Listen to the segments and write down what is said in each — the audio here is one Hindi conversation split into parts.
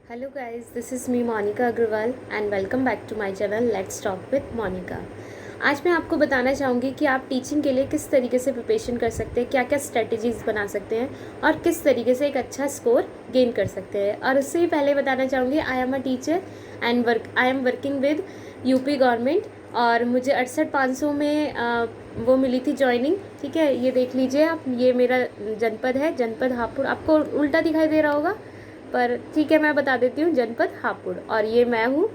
Hello guys, this is me Monica Agrawal and welcome back to my channel Let's Talk with Monica। आज मैं आपको बताना चाहूँगी कि आप टीचिंग के लिए किस तरीके से प्रिपरेशन कर सकते हैं, क्या क्या स्ट्रेटजीज़ बना सकते हैं और किस तरीके से एक अच्छा स्कोर गेन कर सकते हैं। और उससे ही पहले बताना चाहूँगी I am a teacher and I am working with UP government और मुझे 68,500 में वो मिली थी जॉइनिंग। ठीक है, ये देख लीजिए आप, ये मेरा जनपद है, जनपद हापुड़। आपको उल्टा दिखाई दे रहा होगा पर ठीक है, मैं बता देती हूँ, जनपद हापुड़। और ये मैं हूँ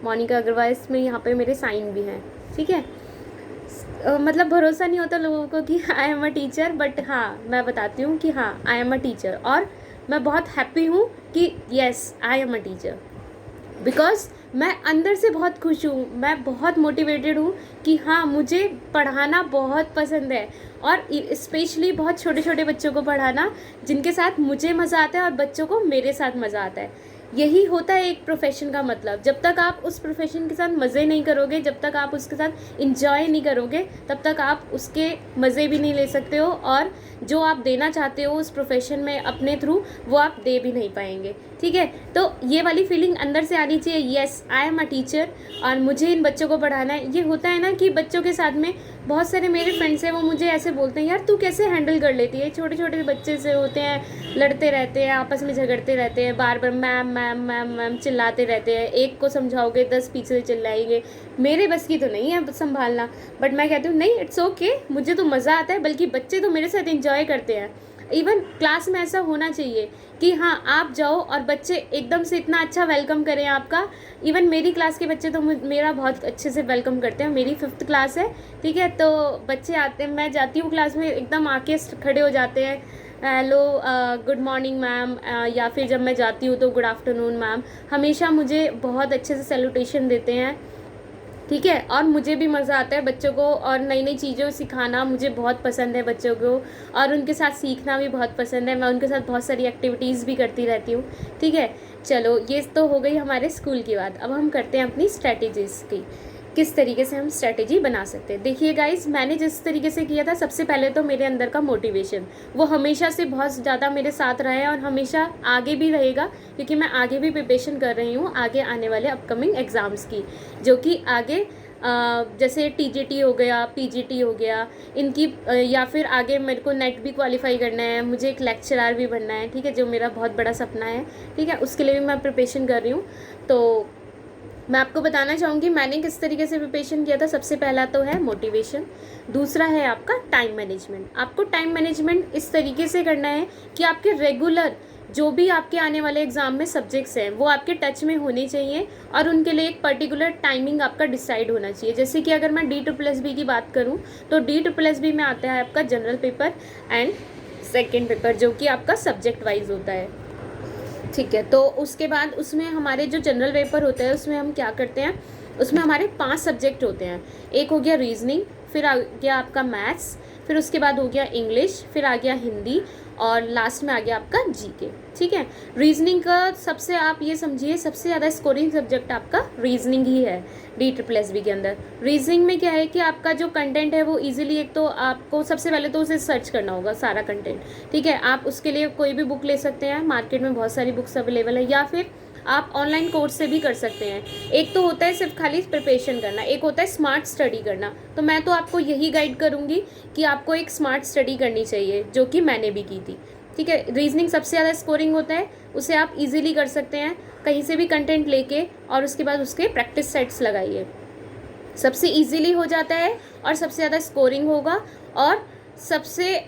मोनिका अग्रवाल, इसमें यहाँ पे मेरे साइन भी हैं। ठीक है, मतलब भरोसा नहीं होता लोगों को कि I am a teacher, but हाँ मैं बताती हूँ कि हाँ आई एम अ टीचर। और मैं बहुत हैप्पी हूँ कि yes I am a teacher, because मैं अंदर से बहुत खुश हूँ, मैं बहुत मोटिवेटेड हूँ कि हाँ मुझे पढ़ाना बहुत पसंद है और स्पेशली बहुत छोटे छोटे बच्चों को पढ़ाना जिनके साथ मुझे मज़ा आता है और बच्चों को मेरे साथ मज़ा आता है। यही होता है एक प्रोफेशन का मतलब। जब तक आप उस प्रोफेशन के साथ मज़े नहीं करोगे, जब तक आप उसके साथ इंजॉय नहीं करोगे, तब तक आप उसके मज़े भी नहीं ले सकते हो और जो आप देना चाहते हो उस प्रोफेशन में अपने थ्रू, वो आप दे भी नहीं पाएंगे। ठीक है, तो ये वाली फीलिंग अंदर से आनी चाहिए, yes I am a teacher और मुझे इन बच्चों को पढ़ाना है। ये होता है ना कि बच्चों के साथ में बहुत सारे मेरे फ्रेंड्स हैं, वो मुझे ऐसे बोलते हैं, यार तू कैसे हैंडल कर लेती है, छोटे छोटे बच्चे से होते हैं, लड़ते रहते हैं, आपस में झगड़ते रहते हैं, बार बार मैम मैम मैम मैम चिल्लाते रहते हैं, एक को समझाओगे 10 पीछे से चिल्लाएंगे। मेरे बस की तो नहीं है संभालना, बट मैं कहती हूँ नहीं, इट्स ओके, मुझे तो मज़ा आता है, बल्कि बच्चे तो मेरे साथ इंजॉय करते हैं। इवन क्लास में ऐसा होना चाहिए कि हाँ आप जाओ और बच्चे एकदम से इतना अच्छा वेलकम करें आपका। इवन मेरी क्लास के बच्चे तो मेरा बहुत अच्छे से वेलकम करते हैं। मेरी 5th क्लास है, ठीक है, तो बच्चे आते हैं, मैं जाती हूँ क्लास में, एकदम आके खड़े हो जाते हैं, हेलो गुड मॉर्निंग मैम, या फिर जब मैं जाती हूँ तो गुड आफ्टरनून मैम। हमेशा मुझे बहुत अच्छे से सैल्यूटेशन देते हैं। ठीक है, और मुझे भी मज़ा आता है बच्चों को और नई नई चीज़ों सिखाना मुझे बहुत पसंद है बच्चों को, और उनके साथ सीखना भी बहुत पसंद है। मैं उनके साथ बहुत सारी एक्टिविटीज़ भी करती रहती हूँ। ठीक है, चलो ये तो हो गई हमारे स्कूल की बात। अब हम करते हैं अपनी स्ट्रैटेजीज़ की, किस तरीके से हम स्ट्रैटेजी बना सकते हैं। देखिए गाइस, मैंने जिस तरीके से किया था, सबसे पहले तो मेरे अंदर का मोटिवेशन वो हमेशा से बहुत ज़्यादा मेरे साथ रहा है और हमेशा आगे भी रहेगा, क्योंकि मैं आगे भी प्रिपरेशन कर रही हूँ आगे आने वाले अपकमिंग एग्ज़ाम्स की, जो कि आगे जैसे टीजीटी हो गया, पीजीटी हो गया, इनकी या फिर आगे मेरे को नेट भी क्वालिफाई करना है, मुझे एक लेक्चरर भी बनना है। ठीक है, जो मेरा बहुत बड़ा सपना है। ठीक है, उसके लिए भी मैं प्रिपरेशन कर रही हूँ। तो मैं आपको बताना चाहूँगी मैंने किस तरीके से प्रिपरेशन किया था। सबसे पहला तो है मोटिवेशन, दूसरा है आपका टाइम मैनेजमेंट। आपको टाइम मैनेजमेंट इस तरीके से करना है कि आपके रेगुलर जो भी आपके आने वाले एग्ज़ाम में सब्जेक्ट्स हैं वो आपके टच में होने चाहिए और उनके लिए एक पर्टिकुलर टाइमिंग आपका डिसाइड होना चाहिए। जैसे कि अगर मैं DSSB की बात करूँ तो DSSB में आता है आपका general paper and second paper, जो कि आपका सब्जेक्ट वाइज होता है। ठीक है, तो उसके बाद उसमें हमारे जो जनरल पेपर होता है उसमें हम क्या करते हैं, उसमें हमारे 5 सब्जेक्ट होते हैं। एक हो गया रीजनिंग, फिर आ गया आपका मैथ्स, फिर उसके बाद हो गया इंग्लिश, फिर आ गया हिंदी और लास्ट में आ गया आपका जीके। ठीक है, रीजनिंग का सबसे आप ये समझिए सबसे ज़्यादा स्कोरिंग सब्जेक्ट आपका रीजनिंग ही है DSSB के अंदर। रीजनिंग में क्या है कि आपका जो कंटेंट है वो इजीली, एक तो आपको सबसे पहले तो उसे सर्च करना होगा सारा कंटेंट। ठीक है, आप उसके लिए कोई भी बुक ले सकते हैं, मार्केट में बहुत सारी बुक्स अवेलेबल है, या फिर आप ऑनलाइन कोर्स से भी कर सकते हैं। एक तो होता है सिर्फ खाली प्रिपरेशन करना, एक होता है स्मार्ट स्टडी करना। तो मैं तो आपको यही गाइड करूँगी कि आपको एक स्मार्ट स्टडी करनी चाहिए, जो कि मैंने भी की थी। ठीक है, रीजनिंग सबसे ज़्यादा स्कोरिंग होता है, उसे आप इजीली कर सकते हैं कहीं से भी कंटेंट लेके, और उसके बाद उसके प्रैक्टिस सेट्स लगाइए, सबसे इजीली हो जाता है और सबसे ज़्यादा स्कोरिंग होगा और सबसे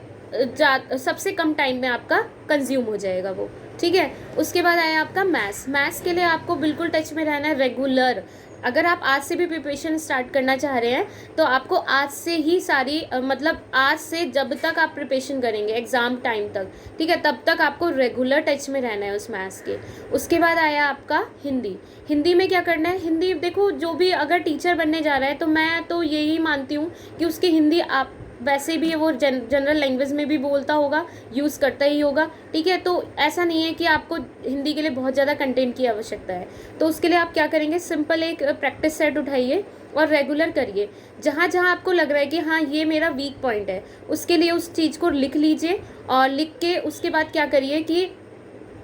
कम टाइम में आपका कंज्यूम हो जाएगा वो। ठीक है, उसके बाद आया आपका मैथ्स। मैथ्स के लिए आपको बिल्कुल टच में रहना है रेगुलर। अगर आप आज से भी प्रिपरेशन स्टार्ट करना चाह रहे हैं तो आपको आज से ही सारी मतलब आज से जब तक आप प्रिपरेशन करेंगे एग्ज़ाम टाइम तक, ठीक है, तब तक आपको रेगुलर टच में रहना है उस मैथ्स के। उसके बाद आया आपका हिंदी। हिंदी में क्या करना है, हिंदी देखो, जो भी अगर टीचर बनने जा रहा है तो मैं तो यही मानती हूँ कि उसकी हिंदी आप वैसे भी वो जनरल लैंग्वेज में भी बोलता होगा, यूज़ करता ही होगा। ठीक है, तो ऐसा नहीं है कि आपको हिंदी के लिए बहुत ज़्यादा कंटेंट की आवश्यकता है। तो उसके लिए आप क्या करेंगे, सिंपल एक प्रैक्टिस सेट उठाइए और रेगुलर करिए। जहाँ जहाँ आपको लग रहा है कि हाँ ये मेरा वीक पॉइंट है, उसके लिए उस चीज़ को लिख लीजिए और लिख के उसके बाद क्या करिए कि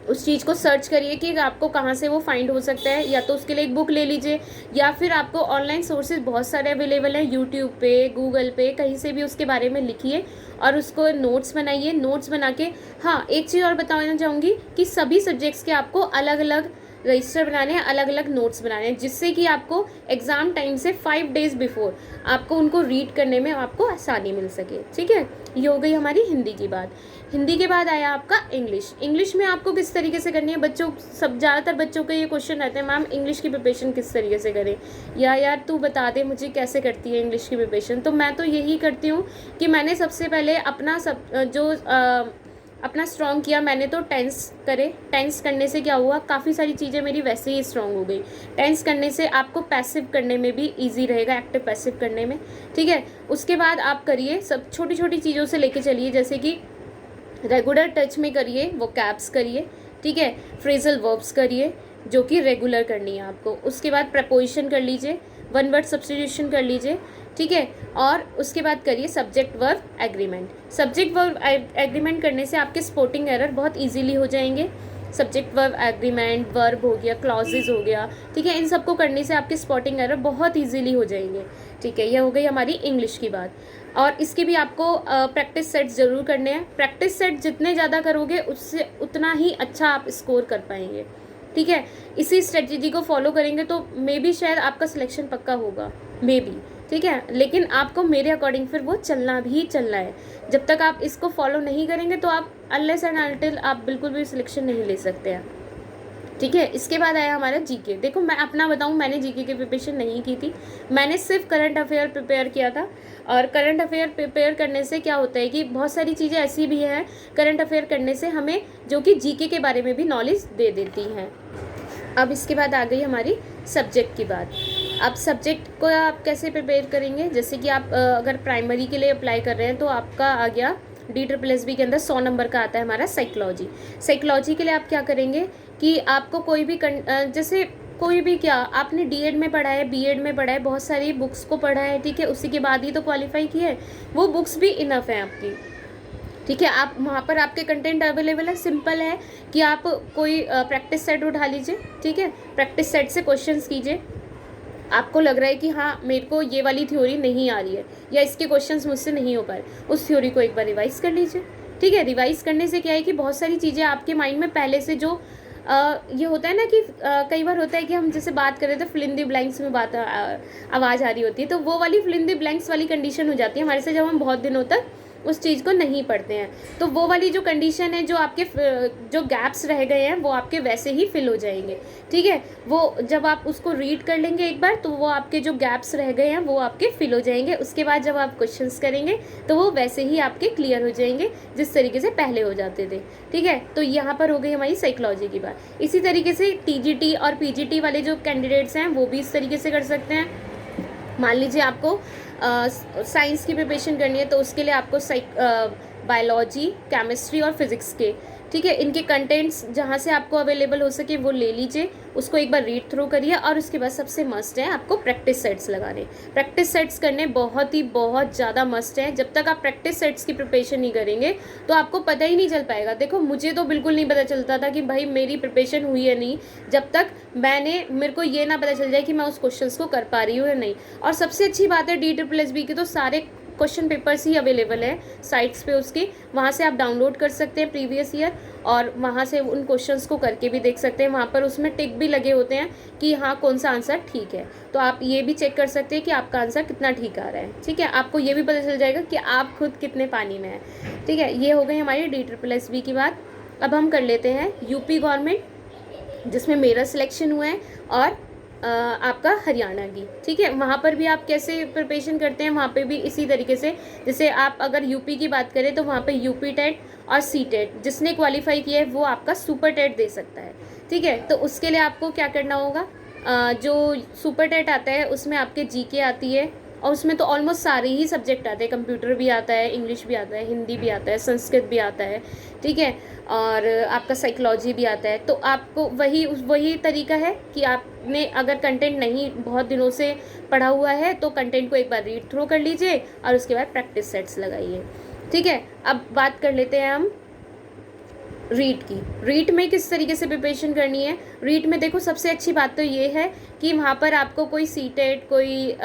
उस चीज़ को सर्च करिए कि आपको कहाँ से वो फाइंड हो सकता है, या तो उसके लिए एक बुक ले लीजिए, या फिर आपको ऑनलाइन सोर्सेज बहुत सारे अवेलेबल हैं, यूट्यूब पे, गूगल पे, कहीं से भी उसके बारे में लिखिए और उसको नोट्स बनाइए। नोट्स बना के, हाँ एक चीज़ और बताना चाहूँगी कि सभी सब्जेक्ट्स के आपको अलग अलग रजिस्टर बनाने हैं, अलग अलग नोट्स बनाने हैं, जिससे कि आपको एग्ज़ाम टाइम से 5 डेज़ बिफोर आपको उनको रीड करने में आपको आसानी मिल सके। ठीक है, ये हो गई हमारी हिंदी की बात। हिंदी के बाद आया आपका इंग्लिश। इंग्लिश में आपको किस तरीके से करनी है, बच्चों सब ज़्यादातर बच्चों के ये क्वेश्चन रहते हैं, मैम इंग्लिश की प्रिपरेशन किस तरीके से करें, या यार तू बता दे मुझे कैसे करती है इंग्लिश की प्रिपरेशन। तो मैं तो यही करती हूँ कि मैंने सबसे पहले अपना स्ट्रॉन्ग किया, मैंने तो टेंस करे। टेंस करने से क्या हुआ, काफ़ी सारी चीज़ें मेरी वैसे ही स्ट्रॉन्ग हो गई। टेंस करने से आपको पैसिव करने में भी इजी रहेगा, एक्टिव पैसिव करने में। ठीक है, उसके बाद आप करिए सब छोटी छोटी चीज़ों से लेके चलिए, जैसे कि रेगुलर टच में करिए, वो कैप्स करिए। ठीक है, फ्रेजल वर्ब्स करिए जो कि रेगुलर करनी है आपको। उसके बाद प्रपोजिशन कर लीजिए, वन वर्ड सब्स्टिट्यूशन कर लीजिए। ठीक है, और उसके बाद करिए subject verb agreement. Subject verb agreement करने से आपके स्पोर्टिंग एरर बहुत इजीली हो जाएंगे। सब्जेक्ट वर्ब एग्रीमेंट, वर्ब हो गया, क्लॉजेज हो गया, ठीक है, इन सबको करने से आपके स्पॉटिंग एरर बहुत इजीली हो जाएंगे। ठीक है, यह हो गई हमारी इंग्लिश की बात। और इसके भी आपको प्रैक्टिस सेट्स ज़रूर करने हैं। प्रैक्टिस सेट जितने ज़्यादा करोगे उससे उतना ही अच्छा आप स्कोर कर पाएंगे। ठीक है, इसी स्ट्रेटजी को फॉलो करेंगे तो मे बी शायद आपका सिलेक्शन पक्का होगा, मे बी। ठीक है, लेकिन आपको मेरे अकॉर्डिंग फिर वो चलना है। जब तक आप इसको फॉलो नहीं करेंगे तो आप अनलेस एंड अनटिल आप बिल्कुल भी सिलेक्शन नहीं ले सकते हैं। ठीक है, इसके बाद आया हमारा जीके। देखो मैं अपना बताऊं, मैंने जीके की प्रिपरेशन नहीं की थी, मैंने सिर्फ करंट अफेयर प्रिपेयर किया था। और करंट अफेयर प्रिपेयर करने से क्या होता है कि बहुत सारी चीज़ें ऐसी भी हैं करंट अफेयर करने से हमें, जो कि जीके के बारे में भी नॉलेज दे देती हैं। अब इसके बाद आ गई हमारी सब्जेक्ट की बात। अब सब्जेक्ट को आप कैसे प्रिपेयर करेंगे, जैसे कि आप अगर प्राइमरी के लिए अप्लाई कर रहे हैं तो आपका आ गया DSSB के अंदर 100 नंबर का आता है हमारा साइकोलॉजी। साइकोलॉजी के लिए आप क्या करेंगे कि आपको कोई भी जैसे कोई भी, क्या आपने डीएड में पढ़ा है, बीएड में पढ़ा है, बहुत सारी बुक्स को पढ़ा है, ठीक है, उसी के बाद ही तो क्वालिफाई किया है, वो बुक्स भी इनफ है आपकी। ठीक है, आप वहाँ पर आपके कंटेंट अवेलेबल है। सिंपल है कि आप कोई प्रैक्टिस सेट उठा लीजिए। ठीक है, प्रैक्टिस सेट से क्वेश्चंस कीजिए। आपको लग रहा है कि हाँ मेरे को ये वाली थ्योरी नहीं आ रही है या इसके क्वेश्चंस मुझसे नहीं हो पाए, उस थ्योरी को एक बार रिवाइज कर लीजिए। ठीक है, रिवाइज करने से क्या है कि बहुत सारी चीज़ें आपके माइंड में पहले से जो ये होता है ना कि कई बार होता है कि हम जैसे बात कर रहे थे फिल इन द ब्लैंक्स में आवाज़ आ रही होती है, तो वो वाली फिल इन द ब्लैंक्स वाली कंडीशन हो जाती है हमारे से जब हम बहुत दिनों तक उस चीज़ को नहीं पढ़ते हैं। तो वो वाली जो कंडीशन है, जो आपके जो गैप्स रह गए हैं वो आपके वैसे ही फिल हो जाएंगे। ठीक है, वो जब आप उसको रीड कर लेंगे एक बार तो वो आपके जो गैप्स रह गए हैं वो आपके फिल हो जाएंगे। उसके बाद जब आप क्वेश्चंस करेंगे तो वो वैसे ही आपके क्लियर हो जाएंगे जिस तरीके से पहले हो जाते थे। ठीक है, तो यहाँ पर हो गई हमारी साइकोलॉजी की बात। इसी तरीके से TGT और PGT वाले जो कैंडिडेट्स हैं वो भी इस तरीके से कर सकते हैं। मान लीजिए आपको साइंस की प्रिपरेशन करनी है तो उसके लिए आपको बायोलॉजी, केमिस्ट्री और फिजिक्स के, ठीक है, इनके कंटेंट्स जहाँ से आपको अवेलेबल हो सके वो ले लीजिए, उसको एक बार रीड थ्रू करिए। और उसके बाद सबसे मस्ट है आपको प्रैक्टिस सेट्स लगाने। प्रैक्टिस सेट्स करने बहुत ज़्यादा मस्ट है। जब तक आप प्रैक्टिस सेट्स की प्रिपरेशन नहीं करेंगे तो आपको पता ही नहीं चल पाएगा। देखो मुझे तो बिल्कुल नहीं पता चलता था कि भाई मेरी प्रिपरेशन हुई है नहीं, जब तक मेरे को ये ना पता चल जाए कि मैं उस क्वेश्चन को कर पा रही हूँ या नहीं। और सबसे अच्छी बात है DSSB की तो सारे क्वेश्चन पेपर्स ही अवेलेबल है साइट्स पे उसकी, वहाँ से आप डाउनलोड कर सकते हैं प्रीवियस ईयर और वहाँ से उन क्वेश्चंस को करके भी देख सकते हैं। वहाँ पर उसमें टिक भी लगे होते हैं कि हाँ कौन सा आंसर ठीक है, तो आप ये भी चेक कर सकते हैं कि आपका आंसर कितना ठीक आ रहा है। ठीक है, आपको ये भी पता चल जाएगा कि आप खुद कितने पानी में हैं। ठीक है, ये हो गई हमारी DSSB की बात। अब हम कर लेते हैं यूपी गवर्नमेंट, जिसमें मेरा सिलेक्शन हुआ है, और आपका हरियाणा की। ठीक है, वहाँ पर भी आप कैसे प्रिपरेशन करते हैं, वहाँ पे भी इसी तरीके से, जैसे आप अगर यूपी की बात करें तो वहाँ पे यूपी टेट और सी टेट, जिसने क्वालिफाई किया है वो आपका सुपर टेट दे सकता है। ठीक है, तो उसके लिए आपको क्या करना होगा, जो सुपर टेट आता है उसमें आपके जीके आती है और उसमें तो ऑलमोस्ट सारे ही सब्जेक्ट आते हैं, कंप्यूटर भी आता है, इंग्लिश भी आता है, हिंदी भी आता है, संस्कृत भी आता है। ठीक है, और आपका साइकोलॉजी भी आता है। तो आपको वही तरीका है कि आपने अगर कंटेंट नहीं बहुत दिनों से पढ़ा हुआ है तो कंटेंट को एक बार रीड थ्रू कर लीजिए और उसके बाद प्रैक्टिस सेट्स लगाइए। ठीक है, अब बात कर लेते हैं हम रीट में किस तरीके से प्रिपरेशन करनी है। रीट में देखो, सबसे अच्छी बात तो ये है कि वहाँ पर आपको कोई सीटेट, कोई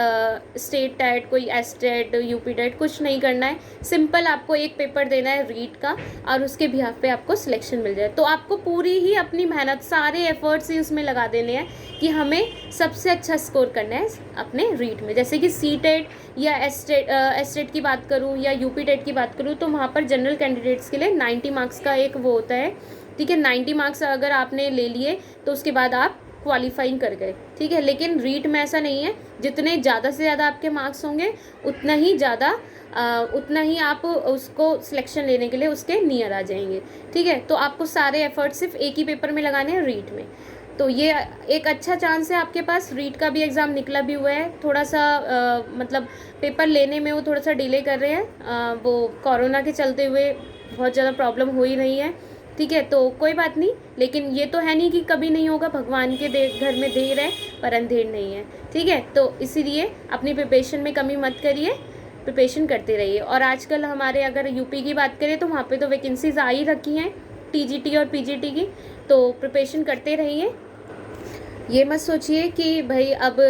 स्टेट टेट, कोई एसटेट, यूपी टेट कुछ नहीं करना है। सिंपल आपको एक पेपर देना है रीट का और उसके बिहाफ पे आपको सिलेक्शन मिल जाए। तो आपको पूरी ही अपनी मेहनत, सारे एफर्ट्स ही उसमें लगा देने हैं कि हमें सबसे अच्छा स्कोर करना है अपने रीट में। जैसे कि सीटेट या एसटेट की बात करूँ या यूपी टेट की बात करूँ, तो वहाँ पर जनरल कैंडिडेट्स के लिए 90 मार्क्स का एक वो होता है, ठीक है। 90 मार्क्स अगर आपने ले लिए तो उसके बाद आप क्वालिफाइंग कर गए, ठीक है। लेकिन रीट में ऐसा नहीं है, जितने ज़्यादा से ज़्यादा आपके मार्क्स होंगे उतना ही आप उसको सिलेक्शन लेने के लिए उसके नियर आ जाएंगे, ठीक है। तो आपको सारे एफर्ट सिर्फ एक ही पेपर में लगाने हैं, रीट में। तो ये एक अच्छा चांस है आपके पास। रीट का भी एग्ज़ाम निकला भी हुआ है, थोड़ा सा मतलब पेपर लेने में वो थोड़ा सा डिले कर रहे हैं, वो कोरोना के चलते हुए बहुत ज़्यादा प्रॉब्लम हो ही रही है, ठीक है। तो कोई बात नहीं, लेकिन ये तो है नहीं कि कभी नहीं होगा, भगवान के घर में देर है पर अंधेर नहीं है, ठीक है। तो इसीलिए अपनी प्रिपरेशन में कमी मत करिए, प्रिपरेशन करते रहिए। और आजकल हमारे अगर यूपी की बात करें तो वहाँ पे तो वैकेंसीज आ ही रखी हैं टीजीटी और पीजीटी की, तो प्रिपरेशन करते रहिए। ये मत सोचिए कि भाई अब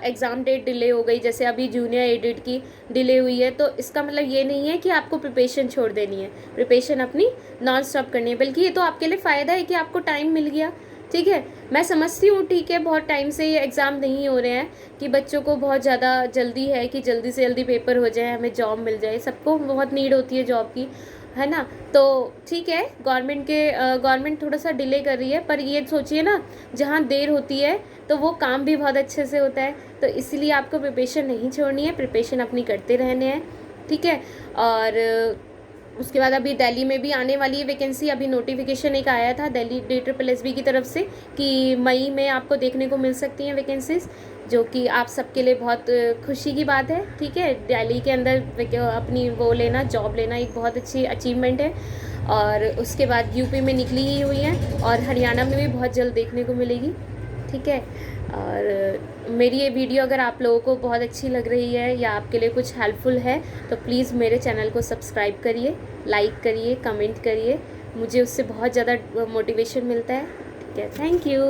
एग्ज़ाम डेट डिले हो गई, जैसे अभी जूनियर एडिट की डिले हुई है, तो इसका मतलब ये नहीं है कि आपको प्रिपरेशन छोड़ देनी है। प्रिपरेशन अपनी नॉन स्टॉप करनी है, बल्कि ये तो आपके लिए फ़ायदा है कि आपको टाइम मिल गया, ठीक है। मैं समझती हूँ, ठीक है, बहुत टाइम से ये एग्ज़ाम नहीं हो रहे हैं कि बच्चों को बहुत ज़्यादा जल्दी है कि जल्दी से जल्दी पेपर हो जाए, हमें जॉब मिल जाए, सबको बहुत नीड होती है जॉब की, है ना। तो ठीक है, गवर्नमेंट थोड़ा सा डिले कर रही है, पर ये सोचिए ना, जहाँ देर होती है तो वो काम भी बहुत अच्छे से होता है। तो इसलिए आपको प्रिपरेशन नहीं छोड़नी है, प्रिपरेशन अपनी करते रहने हैं, ठीक है। और उसके बाद अभी दिल्ली में भी आने वाली है वैकेंसी। अभी नोटिफिकेशन एक आया था दिल्ली DSSB की तरफ से कि मई में आपको देखने को मिल सकती हैं वैकेंसीज, जो कि आप सबके लिए बहुत खुशी की बात है, ठीक है। दिल्ली के अंदर अपनी वो लेना, जॉब लेना एक बहुत अच्छी अचीवमेंट है। और उसके बाद यूपी में निकली ही हुई हैं और हरियाणा में भी बहुत जल्द देखने को मिलेगी, ठीक है। और मेरी ये वीडियो अगर आप लोगों को बहुत अच्छी लग रही है या आपके लिए कुछ हेल्पफुल है तो प्लीज़ मेरे चैनल को सब्सक्राइब करिए, लाइक करिए, कमेंट करिए, मुझे उससे बहुत ज़्यादा मोटिवेशन मिलता है, ठीक है। Thank you.